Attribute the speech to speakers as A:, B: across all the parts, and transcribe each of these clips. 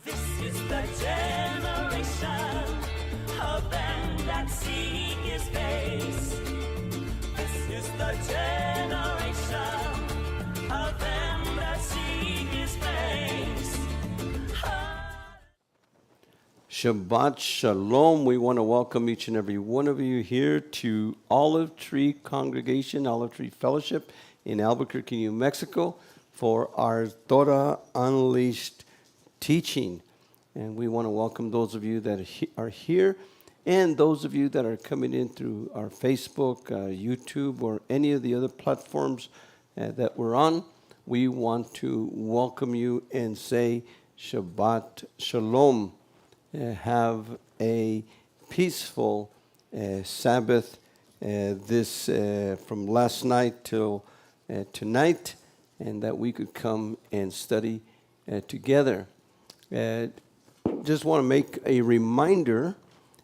A: This is the generation of them that seek his face. This is the generation of them that seek his face.
B: Shabbat Shalom. We want to welcome each and every one of you here to Olive Tree Congregation, Olive Tree Fellowship in Albuquerque, New Mexico for our Torah Unleashed teaching. And we want to welcome those of you that are here and those of you that are coming in through our Facebook, YouTube, or any of the other platforms that we're on. We want to welcome you and say Shabbat Shalom. Have a peaceful Sabbath this from last night till tonight, and that we could come and study together. Just want to make a reminder,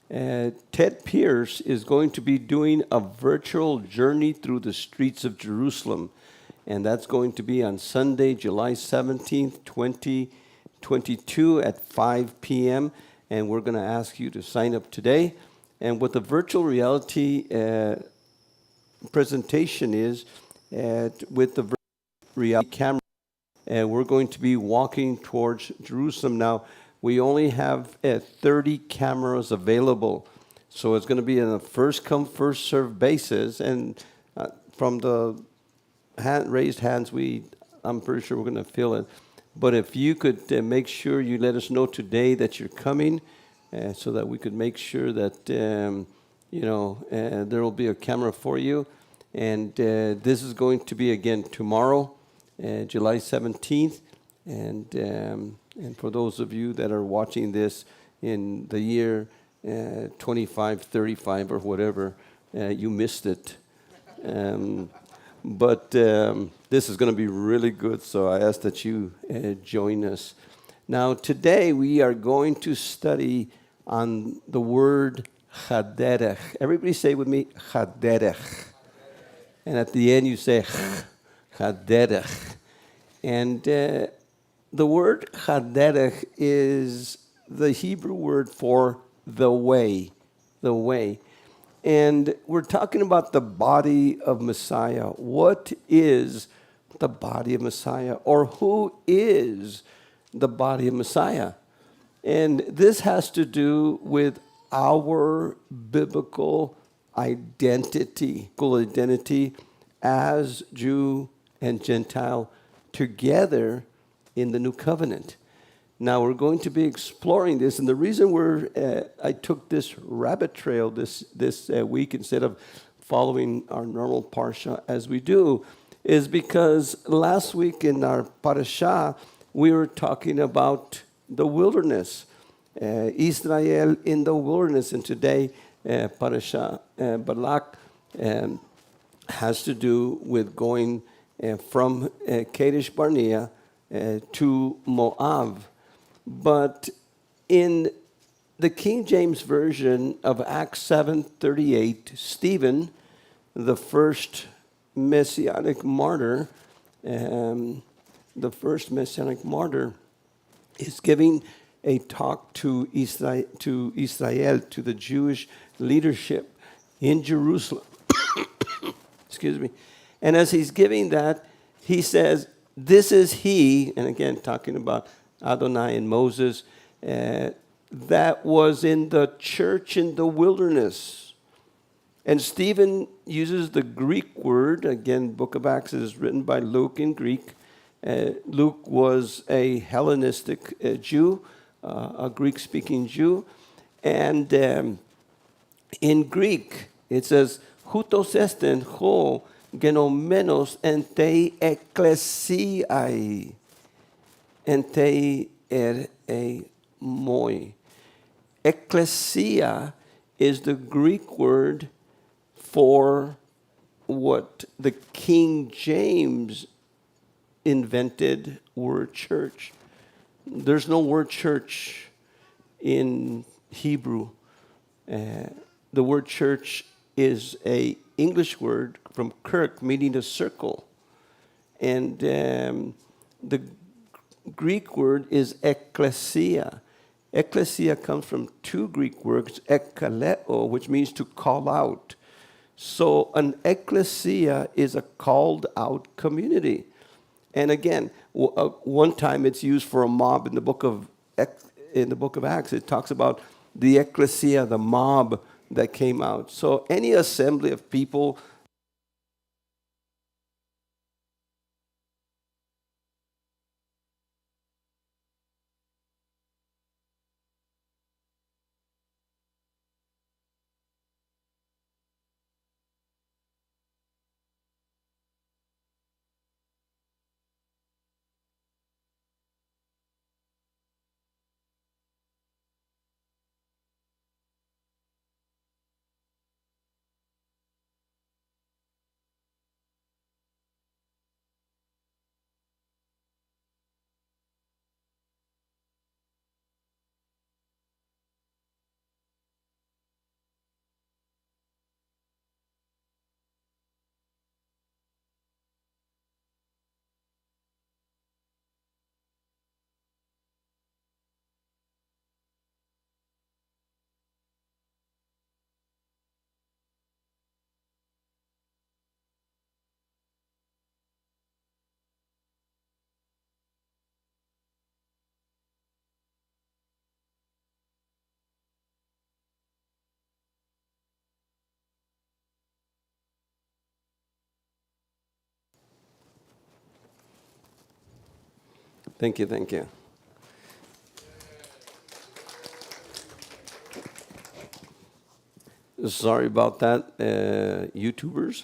B: Ted Pierce is going to be doing a virtual journey through the streets of Jerusalem, and that's going to be on Sunday, July 17th, 2022 at 5 p.m., and we're going to ask you to sign up today. And what the virtual reality presentation is, with the virtual reality camera, we're going to be walking towards Jerusalem. Now, we only have 30 cameras available, so it's going to be on a first-come, first-served basis. And from the raised hands, I'm pretty sure we're going to fill it. But if you could make sure you let us know today that you're coming, so that we could make sure that there will be a camera for you. And this is going to be again tomorrow, July 17th. And for those of you that are watching this in the year 2535 or whatever, you missed it. But this is going to be really good, so I ask that you join us. Now, today we are going to study on the word HaDerech. Everybody say with me, HaDerech. And at the end you say, HaDerech. And the word HaDerech is the Hebrew word for the way, the way. And we're talking about the body of Messiah. What is the body of Messiah? Or who is the body of Messiah? And this has to do with our biblical identity as Jew and Gentile together in the new covenant. Now we're going to be exploring this, and the reason I took this rabbit trail this week instead of following our normal parsha as we do, is because last week in our parasha we were talking about the wilderness, Israel in the wilderness, and today parasha Balak has to do with going from Kadesh Barnea to Moab. But in the King James Version of Acts 7:38, Stephen, the first messianic martyr, is giving a talk to Israel, to the Jewish leadership in Jerusalem. Excuse me. And as he's giving that, he says, this is he, and again talking about Adonai and Moses, that was in the church in the wilderness. And Stephen uses the Greek word. Again, Book of Acts is written by Luke in Greek. Luke was a Hellenistic Jew, a Greek-speaking Jew. And in Greek, it says, "Houtos esten ho genomenos en te ecclesiae." Ente moi. Ecclesia is the Greek word for what the King James invented word church. There's no word church in Hebrew. The word church is a English word from kirk, meaning a circle. And the Greek word is ecclesia. Ecclesia comes from two Greek words, ekkaleo, which means to call out. So an ecclesia is a called out community. And again, one time it's used for a mob in the book of Acts. It talks about the ecclesia, the mob that came out. So any assembly of people. Thank you. Sorry about that, YouTubers.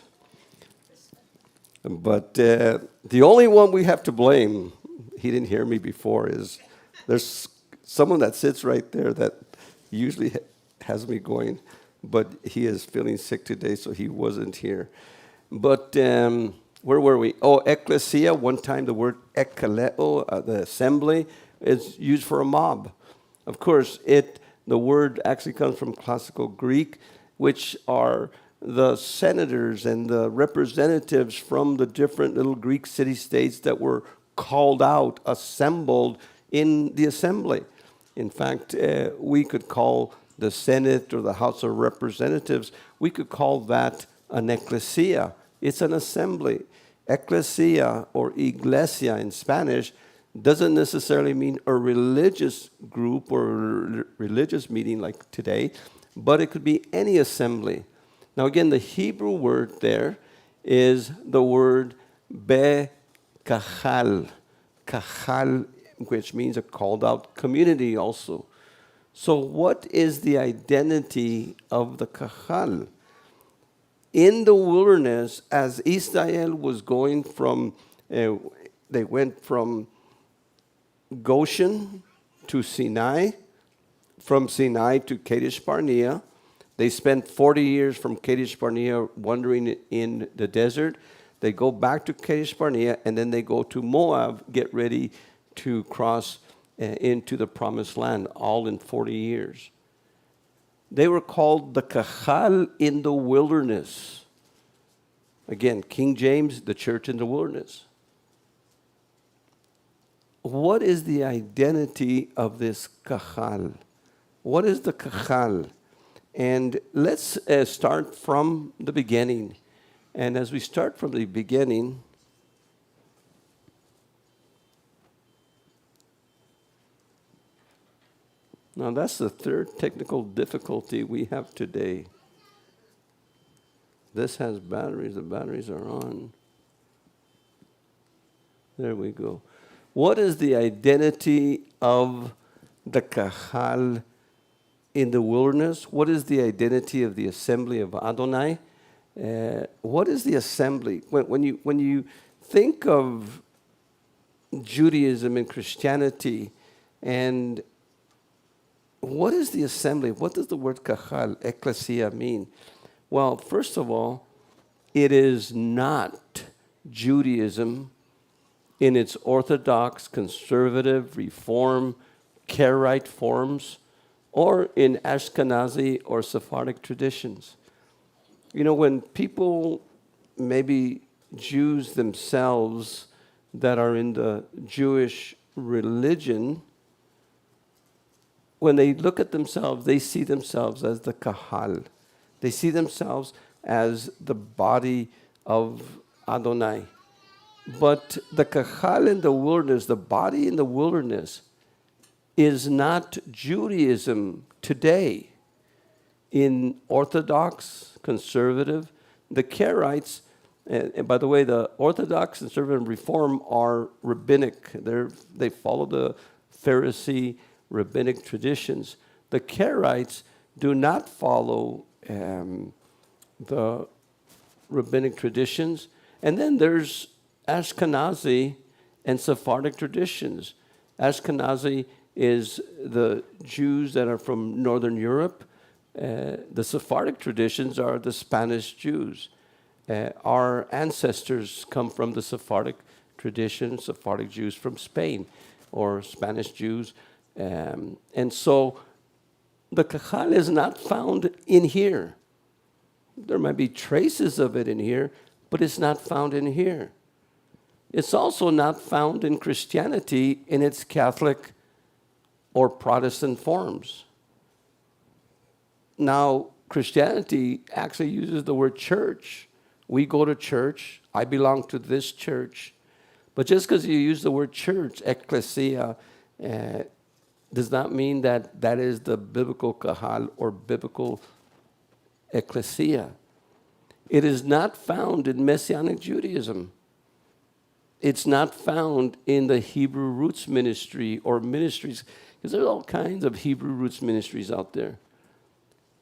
B: But the only one we have to blame, he didn't hear me before, is there's someone that sits right there that usually has me going, but he is feeling sick today, so he wasn't here. But where were we? Oh, ecclesia. One time the word ekkaleo, the assembly, is used for a mob. Of course, the word actually comes from classical Greek, which are the senators and the representatives from the different little Greek city-states that were called out, assembled in the assembly. In fact, we could call the Senate or the House of Representatives, we could call that an ecclesia. It's an assembly. Ecclesia or iglesia in Spanish doesn't necessarily mean a religious group or religious meeting like today, but it could be any assembly. Now again, the Hebrew word there is the word kahal, kahal, which means a called out community also. So what is the identity of the kahal? In the wilderness, as Israel was going from, they went from Goshen to Sinai, from Sinai to Kadesh Barnea. They spent 40 years from Kadesh Barnea wandering in the desert. They go back to Kadesh Barnea, and then they go to Moab, get ready to cross into the promised land, all in 40 years. They were called the kahal in the wilderness. Again, King James, the church in the wilderness. What is the identity of this kahal? What is the kahal? And let's start from the beginning. And as we start from the beginning, now that's the third technical difficulty we have today. This has batteries. The batteries are on. There we go. What is the identity of the kahal in the wilderness? What is the identity of the assembly of Adonai? What is the assembly? When you think of Judaism and Christianity, and what is the assembly? What does the word kahal, ecclesia, mean? Well, first of all, it is not Judaism in its orthodox, conservative, reform, Karaite forms, or in Ashkenazi or Sephardic traditions. You know, when people, maybe Jews themselves that are in the Jewish religion, when they look at themselves, they see themselves as the kahal. They see themselves as the body of Adonai. But the kahal in the wilderness, the body in the wilderness, is not Judaism today. In Orthodox, conservative, the Karaites, and by the way, the Orthodox, conservative, and Reform are rabbinic. They follow the Pharisee rabbinic traditions. The Karaites do not follow the rabbinic traditions. And then there's Ashkenazi and Sephardic traditions. Ashkenazi is the Jews that are from Northern Europe. The Sephardic traditions are the Spanish Jews. Our ancestors come from the Sephardic tradition, Sephardic Jews from Spain, or Spanish Jews. And so the kahal is not found in here. There might be traces of it in here, but it's not found in here. It's also not found in Christianity in its Catholic or Protestant forms. Now, Christianity actually uses the word church. We go to church. I belong to this church. But just because you use the word church, ecclesia, does not mean that that is the biblical kahal or biblical ecclesia. It is not found in Messianic Judaism. It's not found in the Hebrew Roots Ministry or ministries, because there's all kinds of Hebrew Roots ministries out there.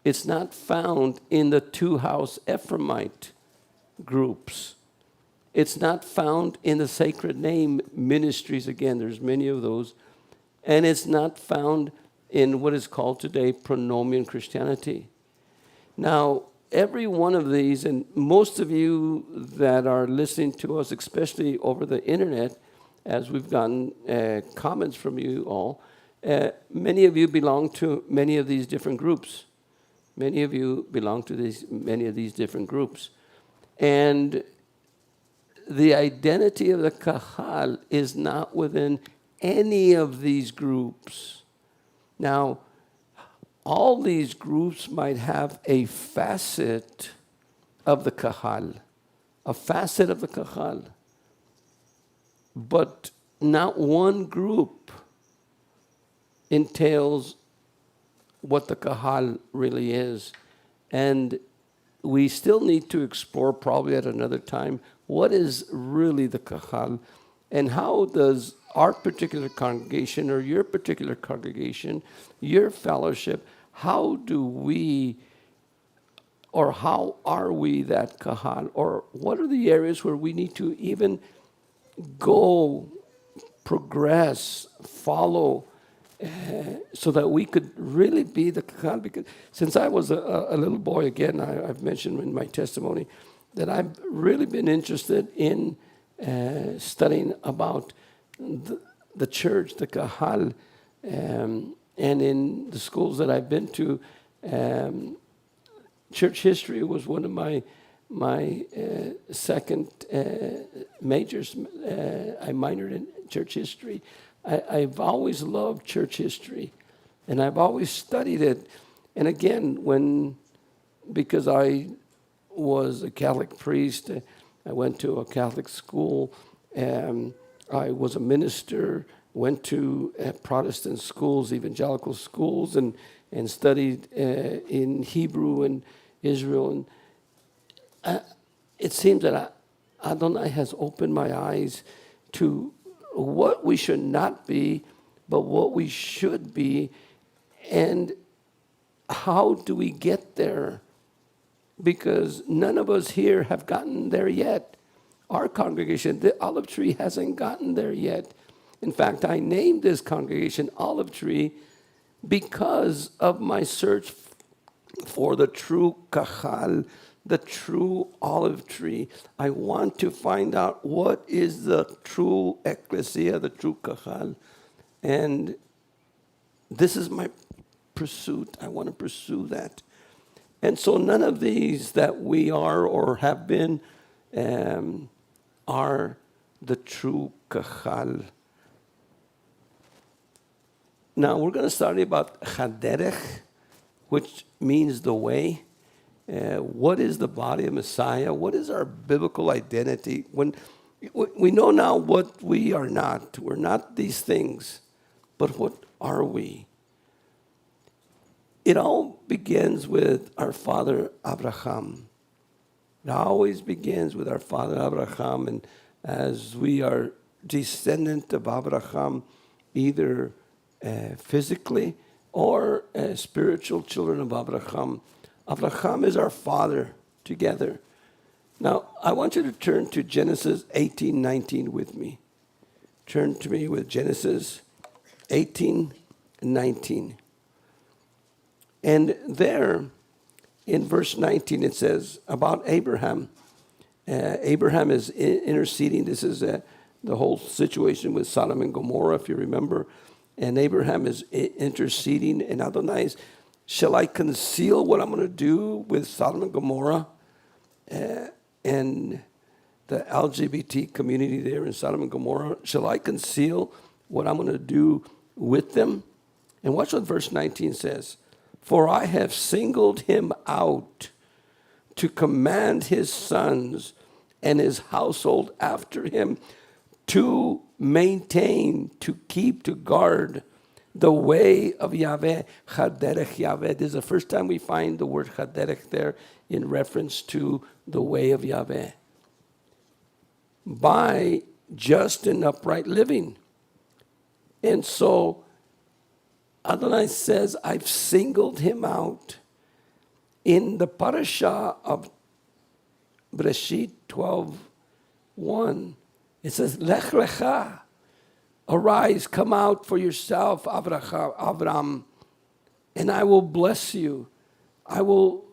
B: It's not found in the two-house Ephraimite groups. It's not found in the Sacred Name ministries. Again, there's many of those. And it's not found in what is called today pronomian Christianity. Now, every one of these, and most of you that are listening to us, especially over the internet, as we've gotten comments from you all, many of you belong to many of these different groups. Many of you belong to many of these different groups. And the identity of the kahal is not within any of these groups. Now, all these groups might have a facet of the kahal, a facet of the kahal, but not one group entails what the kahal really is. And we still need to explore, probably at another time, what is really the kahal, and how does our particular congregation or your particular congregation, your fellowship, how do we, or how are we that kahal, or what are the areas where we need to even go, progress, follow, so that we could really be the kahal? Because since I was a little boy, again, I've mentioned in my testimony that I've really been interested in studying about the church, the kahal, and in the schools that I've been to, church history was one of my second majors. I minored in church history. I've always loved church history, and I've always studied it. And again, because I was a Catholic priest, I went to a Catholic school, I was a minister, went to Protestant schools, evangelical schools, and studied in Hebrew and Israel. And it seems that Adonai has opened my eyes to what we should not be, but what we should be. And how do we get there? Because none of us here have gotten there yet. Our congregation, the Olive Tree, hasn't gotten there yet. In fact, I named this congregation Olive Tree because of my search for the true kahal, the true olive tree. I want to find out what is the true ecclesia, the true kahal. And this is my pursuit. I want to pursue that. And so none of these that we are or have been are the true kahal. Now we're going to study about HaDerech, which means the way. What is the body of Messiah? What is our biblical identity? When we know now what we are not. We're not these things, but what are we? It all begins with our father Abraham. It always begins with our father Abraham, and as we are descendant of Abraham, either physically or spiritual children of Abraham, Abraham is our father together. Now, I want you to turn to Genesis 18:19 with me. Turn to me with Genesis 18:19. And there, in verse 19, it says about Abraham. Abraham is interceding. This is the whole situation with Sodom and Gomorrah, if you remember. And Abraham is interceding, and Adonai is, shall I conceal what I'm going to do with Sodom and Gomorrah? And the LGBT community there in Sodom and Gomorrah, shall I conceal what I'm going to do with them? And watch what verse 19 says. For I have singled him out to command his sons and his household after him to maintain, to keep, to guard the way of Yahweh, HaDerech Yahweh. This is the first time we find the word HaDerech there in reference to the way of Yahweh. By just and upright living. And so Adonai says, I've singled him out. In the parasha of Bereshit 12:1, it says, Lech lecha, arise, come out for yourself, Avram, and I will bless you. I will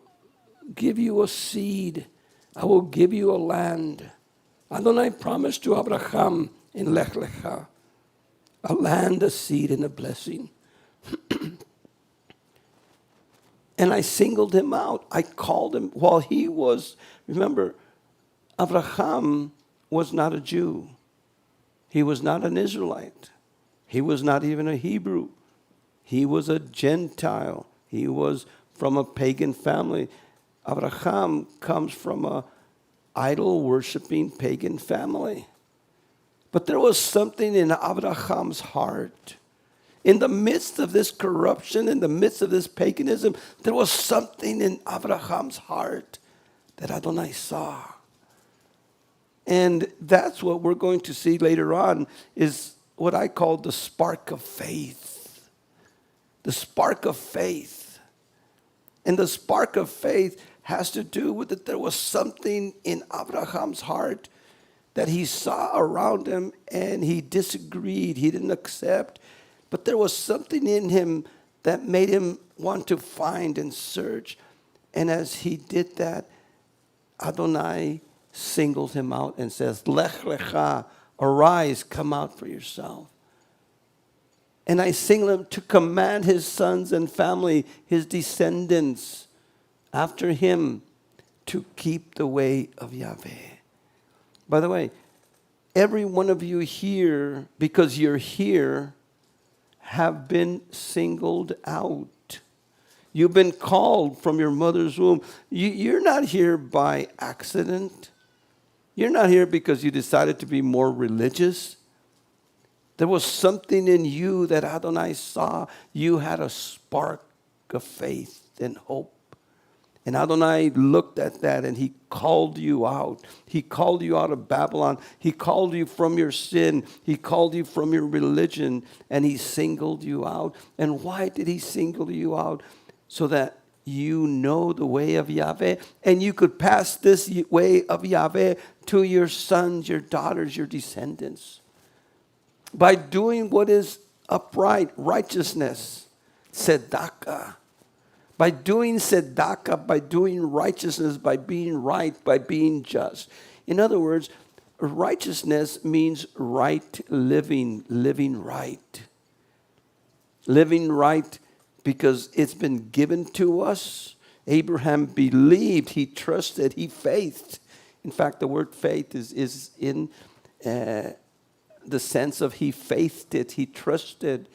B: give you a seed. I will give you a land. Adonai promised to Abraham in Lech lecha, a land, a seed, and a blessing. And I singled him out. I called him while he was, remember, Abraham was not a Jew. He was not an Israelite. He was not even a Hebrew. He was a Gentile. He was from a pagan family. Abraham comes from a idol-worshiping pagan family. But there was something in Abraham's heart. In the midst of this corruption, in the midst of this paganism, there was something in Abraham's heart that Adonai saw. And that's what we're going to see later on, is what I call the spark of faith. The spark of faith. And the spark of faith has to do with that there was something in Abraham's heart that he saw around him and he disagreed, he didn't accept. But there was something in him that made him want to find and search. And as he did that, Adonai singled him out and says, Lech lecha, arise, come out for yourself. And I singled him to command his sons and family, his descendants, after him, to keep the way of Yahweh. By the way, every one of you here, because you're here, have been singled out. You've been called from your mother's womb. You're not here by accident. You're not here because you decided to be more religious. There was something in you that Adonai saw. You had a spark of faith and hope. And Adonai looked at that and he called you out. He called you out of Babylon. He called you from your sin. He called you from your religion. And he singled you out. And why did he single you out? So that you know the way of Yahweh. And you could pass this way of Yahweh to your sons, your daughters, your descendants. By doing what is upright, righteousness, tzedakah. By doing tzedakah, by doing righteousness, by being right, by being just. In other words, righteousness means right living, living right. Living right because it's been given to us. Abraham believed, he trusted, he faithed. In fact, the word faith is in the sense of he faithed it, he trusted.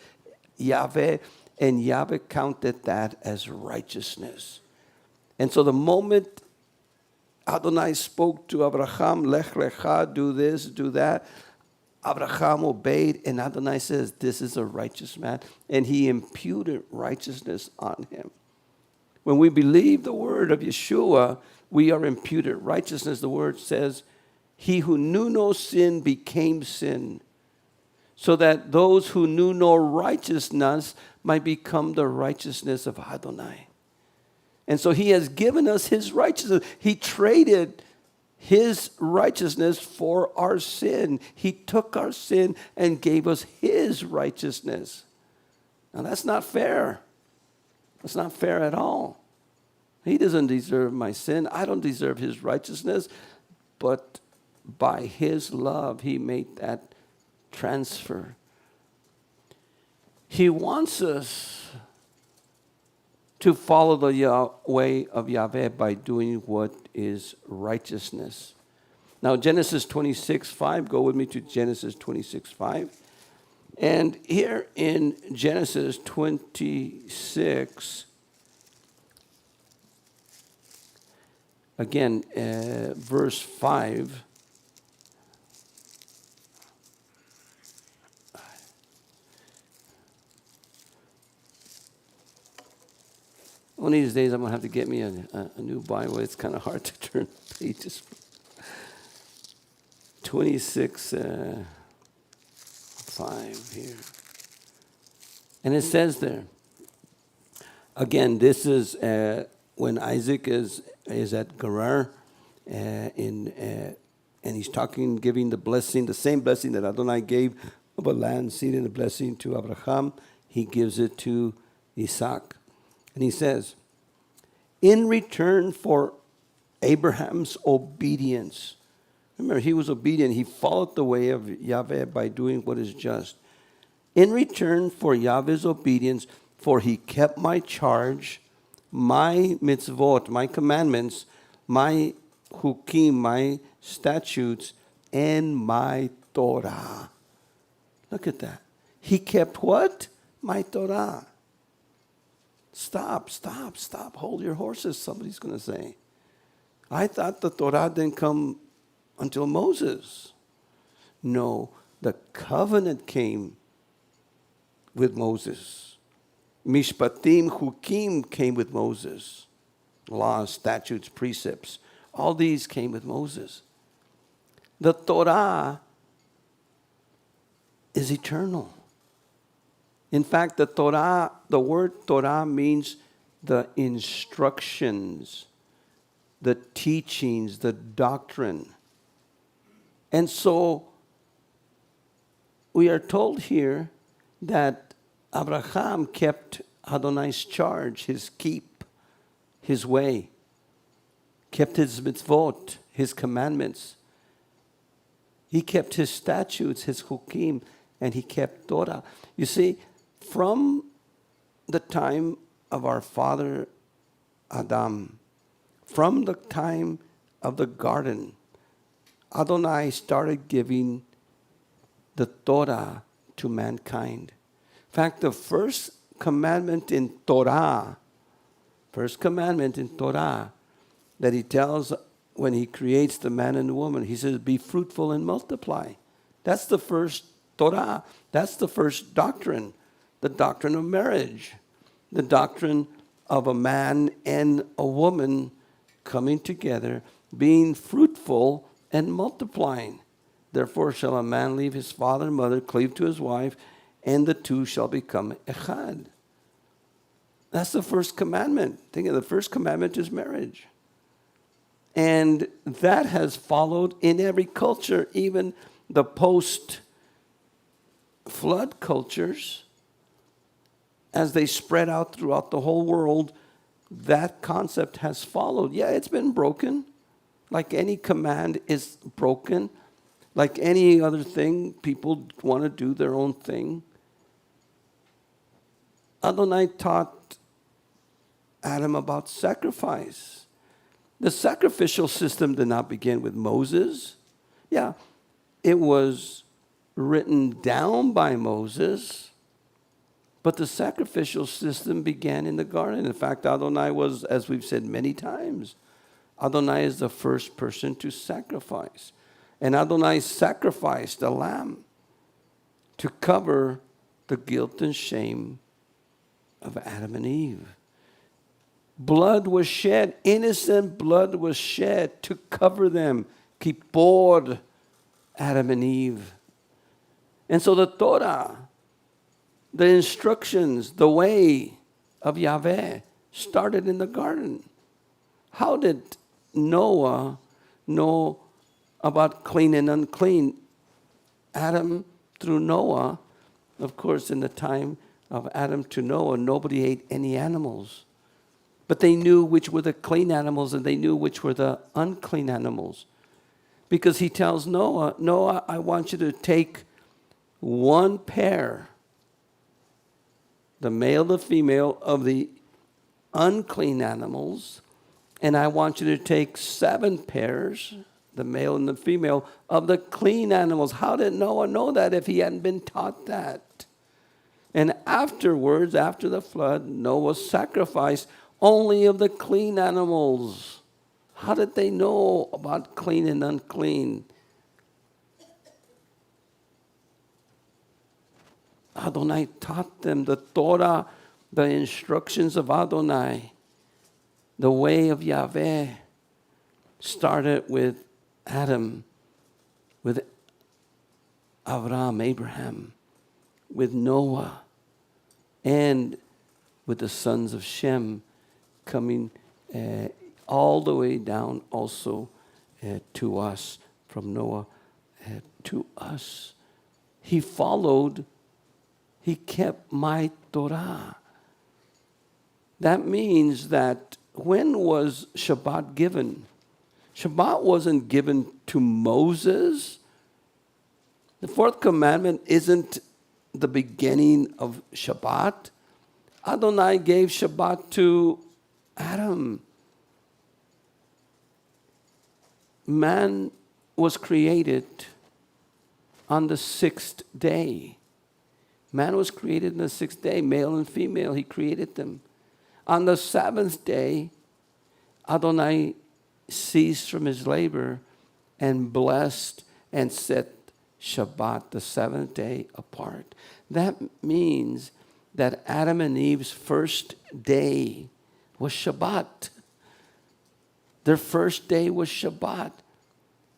B: Yahweh, and Yahweh counted that as righteousness. And so the moment Adonai spoke to Abraham, Lech Lecha, do this, do that, Abraham obeyed, and Adonai says, this is a righteous man. And he imputed righteousness on him. When we believe the word of Yeshua, we are imputed righteousness. The word says, he who knew no sin became sin, so that those who knew no righteousness might become the righteousness of Adonai. And so he has given us his righteousness. He traded his righteousness for our sin. He took our sin and gave us his righteousness. Now that's not fair. That's not fair at all. He doesn't deserve my sin. I don't deserve his righteousness. But by his love, he made that transfer. He wants us to follow the way of Yahweh by doing what is righteousness. Now, Genesis 26:5, go with me to Genesis 26:5. And here in Genesis 26, again, verse 5. One of these days, I'm going to have to get me a new Bible. It's kind of hard to turn pages. 26:5 here. And it says there, again, this is when Isaac is at Gerar, and he's talking, giving the blessing, the same blessing that Adonai gave of a land, seed, and a blessing to Abraham. He gives it to Isaac. And he says, in return for Abraham's obedience. Remember, he was obedient. He followed the way of Yahweh by doing what is just. In return for Yahweh's obedience, for he kept my charge, my mitzvot, my commandments, my hukim, my statutes, and my Torah. Look at that. He kept what? My Torah. Stop. Hold your horses, somebody's going to say. I thought the Torah didn't come until Moses. No, the covenant came with Moses. Mishpatim, Hukim came with Moses. Laws, statutes, precepts. All these came with Moses. The Torah is eternal. In fact, the Torah, the word Torah means the instructions, the teachings, the doctrine. And so we are told here that Abraham kept Adonai's charge, his keep, his way, kept his mitzvot, his commandments. He kept his statutes, his hukim, and he kept Torah. You see, from the time of our father Adam, from the time of the garden, Adonai started giving the Torah to mankind. In fact, the first commandment in Torah that he tells when he creates the man and the woman, he says, be fruitful and multiply. That's the first Torah. That's the first doctrine. The doctrine of marriage, the doctrine of a man and a woman coming together, being fruitful and multiplying. Therefore shall a man leave his father and mother, cleave to his wife, and the two shall become echad. That's the first commandment. Think of the first commandment is marriage. And that has followed in every culture, even the post-flood cultures. As they spread out throughout the whole world, that concept has followed. Yeah, it's been broken. Like any command is broken. Like any other thing, people want to do their own thing. Adonai taught Adam about sacrifice. The sacrificial system did not begin with Moses. Yeah, it was written down by Moses, But the sacrificial system began in the garden. In fact, Adonai was, as we've said many times, Adonai is the first person to sacrifice. And Adonai sacrificed a lamb to cover the guilt and shame of Adam and Eve. Blood was shed, innocent blood was shed to cover them, kippor, Adam and Eve. And so the Torah, the instructions, the way of Yahweh started in the garden. How did Noah know about clean and unclean? Adam through Noah, of course, in the time of Adam to Noah, nobody ate any animals. But they knew which were the clean animals and they knew which were the unclean animals. Because he tells Noah, Noah, I want you to take one pair, the male, the female, of the unclean animals, and I want you to take 7 pairs, the male and the female, of the clean animals. How did Noah know that if he hadn't been taught that? And afterwards, after the flood, Noah sacrificed only of the clean animals. How did they know about clean and unclean? Adonai taught them the Torah, the instructions of Adonai, the way of Yahweh. Started with Adam, with Abraham, with Noah, and with the sons of Shem, coming all the way down also to us, from Noah to us. He followed, he kept my Torah. That means that when was Shabbat given? Shabbat wasn't given to Moses. The 4th commandment isn't the beginning of Shabbat. Adonai gave Shabbat to Adam. Man was created on the 6th day. Man was created on the 6th day, male and female, he created them. On the 7th day, Adonai ceased from his labor and blessed and set Shabbat, the 7th day, apart. That means that Adam and Eve's first day was Shabbat. Their first day was Shabbat.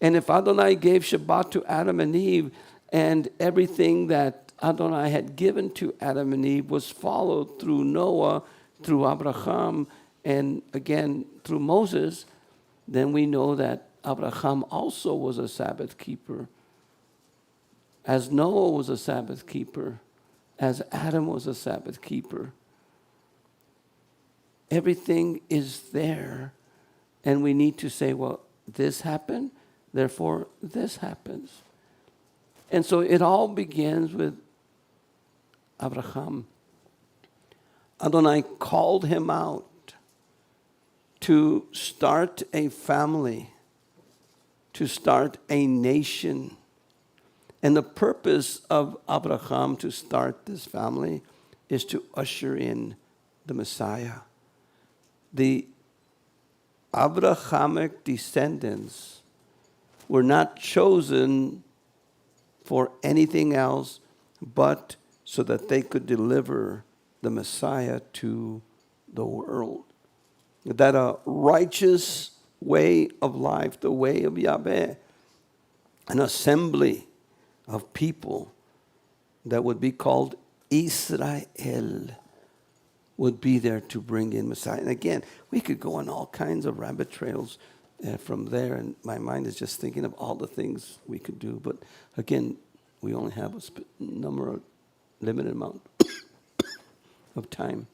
B: And if Adonai gave Shabbat to Adam and Eve, and everything that Adonai had given to Adam and Eve was followed through Noah, through Abraham, and again through Moses, then we know that Abraham also was a Sabbath keeper. As Noah was a Sabbath keeper, as Adam was a Sabbath keeper. Everything is there. And we need to say, well, this happened, therefore this happens. And so it all begins with Abraham. Adonai called him out to start a family, to start a nation. And the purpose of Abraham to start this family is to usher in the Messiah. The Abrahamic descendants were not chosen for anything else but so that they could deliver the Messiah to the world. That a righteous way of life, the way of Yahweh, an assembly of people that would be called Israel would be there to bring in Messiah. And again, we could go on all kinds of rabbit trails from there, and my mind is just thinking of all the things we could do. But again, we only have a limited amount of time.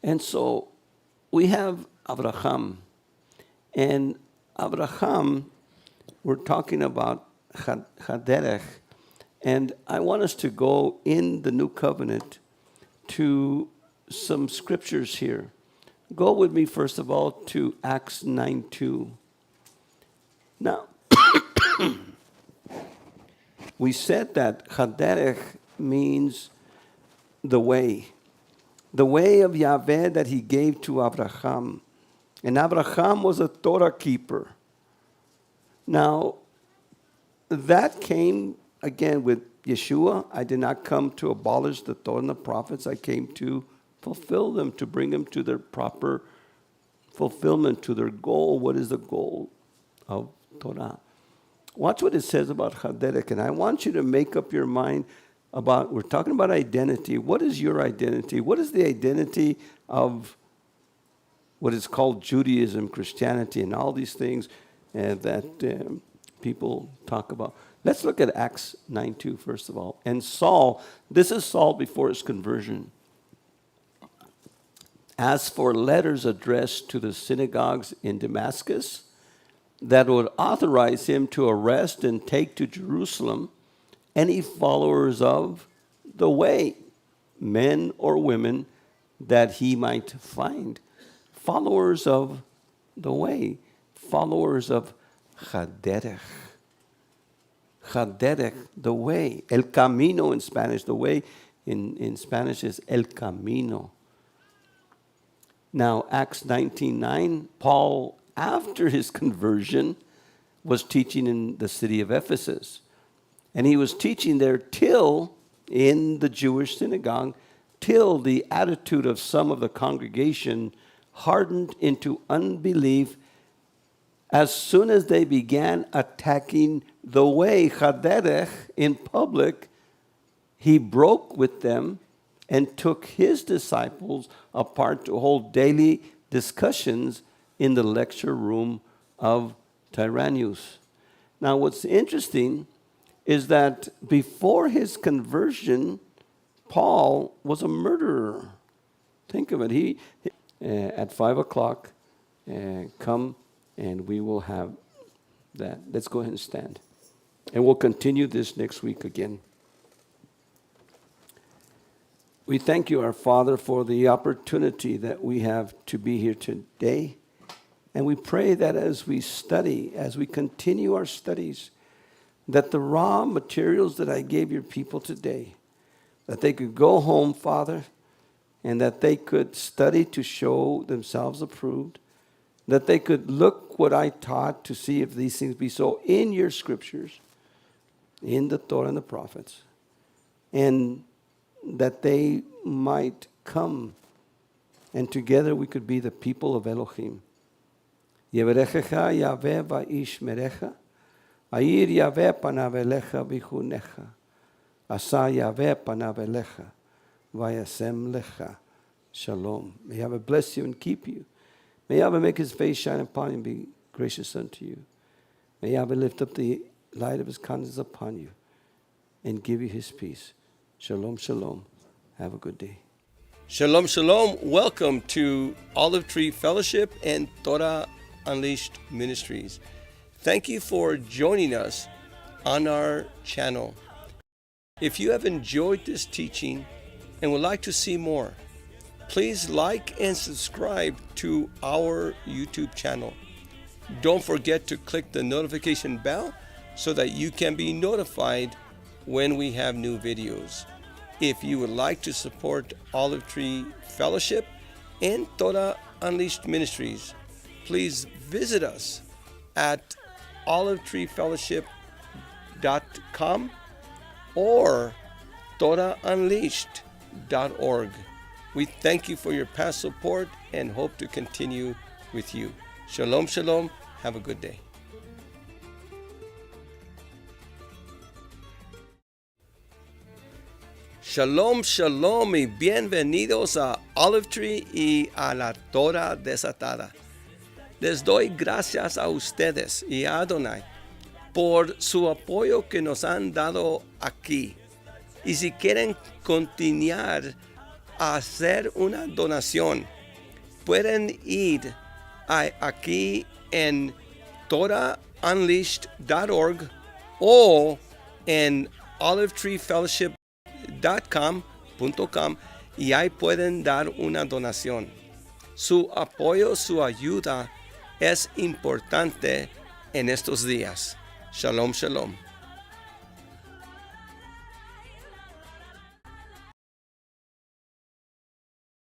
B: And so we have Abraham. And Abraham, we're talking about HaDerech. And I want us to go in the New Covenant to some scriptures here. Go with me, first of all, to Acts 9:2. Now, we said that HaDerech means the way of Yahweh that he gave to Abraham. And Abraham was a Torah keeper. Now, that came, again, with Yeshua. I did not come to abolish the Torah and the prophets. I came to fulfill them, to bring them to their proper fulfillment, to their goal. What is the goal of Torah? Watch what it says about HaDerech. And I want you to make up your mind about, we're talking about identity. What is your identity? What is the identity of what is called Judaism, Christianity, and all these things that people talk about? Let's look at Acts 9:2 first of all. And Saul, this is Saul before his conversion, asked for letters addressed to the synagogues in Damascus that would authorize him to arrest and take to Jerusalem any followers of the way, men or women, that he might find. Followers of the way, followers of HaDerech. HaDerech, the way. El camino in Spanish. The way in Spanish is el camino. Now, Acts 19:9, Paul, after his conversion, was teaching in the city of Ephesus. And he was teaching there till, in the Jewish synagogue, till the attitude of some of the congregation hardened into unbelief as soon as they began attacking the way, HaDerech, in public. He broke with them and took his disciples apart to hold daily discussions in the lecture room of Tyrannus. Now, what's interesting is that before his conversion, Paul was a murderer. Think of it. He at 5 o'clock, come and we will have that. Let's go ahead and stand. And we'll continue this next week again. We thank you, our Father, for the opportunity that we have to be here today. And we pray that as we study, as we continue our studies, that the raw materials that I gave your people today, that they could go home, Father, and that they could study to show themselves approved, that they could look what I taught to see if these things be so in your scriptures, in the Torah and the prophets, and that they might come, and together we could be the people of Elohim. Yevarechecha Yahweh va'ishmerecha, Ayir Yahweh panav elecha v'chunecha, Asa Yahweh panav elecha, v'yasem lecha. Shalom. May Yahweh bless you and keep you. May Yahweh make his face shine upon you and be gracious unto you. May Yahweh lift up the light of his countenance upon you and give you his peace. Shalom, shalom. Have a good day. Shalom, shalom. Welcome to Olive Tree Fellowship and Torah Unleashed Ministries. Thank you for joining us on our channel. If you have enjoyed this teaching and would like to see more, please like and subscribe to our YouTube channel. Don't forget to click the notification bell so that you can be notified when we have new videos. If you would like to support Olive Tree Fellowship and Torah Unleashed Ministries, please visit us at olivetreefellowship.com or torahunleashed.org. We thank you for your past support and hope to continue with you. Shalom, shalom. Have a good day. Shalom, shalom y bienvenidos a Olive Tree y a la Torah desatada. Les doy gracias a ustedes y a Adonai por su apoyo que nos han dado aquí. Y si quieren continuar a hacer una donación, pueden ir aquí en torahunleashed.org o en olivetreefellowship.com y ahí pueden dar una donación. Su apoyo, su ayuda es importante en estos días. Shalom, shalom.